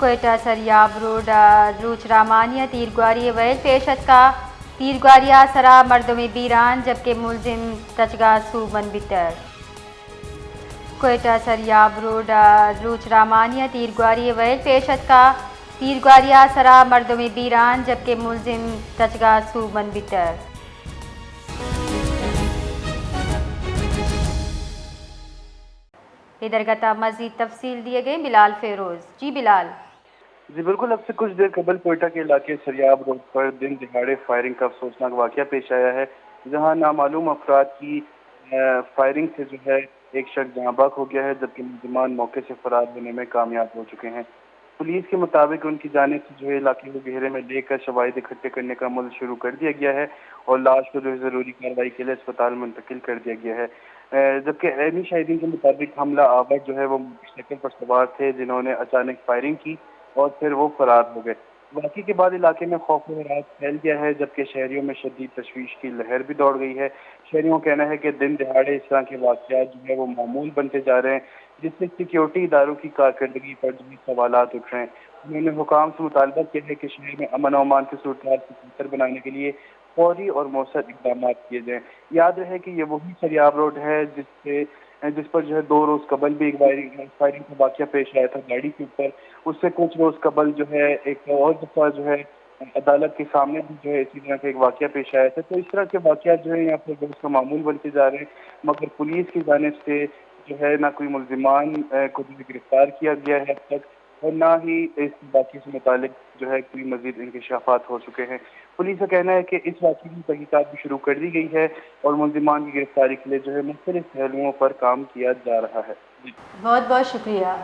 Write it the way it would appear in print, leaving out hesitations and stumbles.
Quetta Sariab road روچرامانیہ تیرگواری well پیشت کا تیرگواریا سرا مردم بیران جبکہ ملزم تچگا سوبن بتر کوئٹہ سریاب روڈ روچرامانیہ تیرگواری ویل پیشت کا تیرگواریا سرا مردم بیران جبکہ ملزم تچگا سوبن بتر ادھر گتا مزید تفصیل دیے گئے بلال فیروز۔ جی بلال۔ جی بالکل، اب سے کچھ دیر قبل کوئٹہ کے علاقے سریاب روڈ پر دن دہاڑے فائرنگ کا افسوسناک واقعہ پیش آیا ہے، جہاں نامعلوم افراد کی فائرنگ سے جو ہے ایک شخص جہاں بحق ہو گیا ہے، جبکہ ملزمان موقع سے فرار ہونے میں کامیاب ہو چکے ہیں۔ پولیس کے مطابق ان کی جانب سے جو ہے علاقے کو گھیرے میں لے کر شواہد اکٹھے کرنے کا عمل شروع کر دیا گیا ہے اور لاش کو جو ہے ضروری کارروائی کے لیے اسپتال منتقل کر دیا گیا ہے، جبکہ عینی شاہدین کے مطابق حملہ آور جو ہے وہ موٹر سائیکل پر سوار تھے، جنہوں نے اچانک فائرنگ کی اور پھر وہ فرار ہو گئے۔ واقعے کے بعد علاقے میں خوف و ہراس پھیل گیا ہے، جبکہ شہریوں میں شدید تشویش کی لہر بھی دوڑ گئی ہے۔ شہریوں کا کہنا ہے کہ دن دہاڑے اس طرح کے واقعات جو ہے وہ معمول بنتے جا رہے ہیں، جس سے سیکیورٹی اداروں کی کارکردگی پر جو سوالات اٹھ رہے ہیں۔ انہوں نے حکام سے مطالبہ کیا ہے کہ شہر میں امن و امان کی صورتحال کو بہتر بنانے کے لیے فوری اور مؤثر اقدامات کیے جائیں۔ یاد رہے کہ یہ وہی سریاب روڈ ہے جس پر جو ہے 2 روز قبل بھی ایک فائرنگ کا واقعہ پیش آیا تھا گاڑی کے اوپر۔ اس سے کچھ روز قبل جو ہے ایک اور دفعہ جو ہے عدالت کے سامنے بھی جو ہے اسی طرح کا ایک واقعہ پیش آیا تھا۔ تو اس طرح کے واقعات جو ہے یہاں پر روز کا معمول بنتے جا رہے ہیں، مگر پولیس کی جانب سے جو ہے نہ کوئی ملزمان کو گرفتار کیا گیا ہے اب تک، اور نہ ہی اس واقعے سے متعلق جو ہے کوئی مزید انکشافات ہو چکے ہیں۔ پولیس کا کہنا ہے کہ اس واقعے کی تحقیقات بھی شروع کر دی گئی ہے اور ملزمان کی گرفتاری کے لیے جو ہے مختلف پہلوؤں پر کام کیا جا رہا ہے۔ بہت بہت شکریہ۔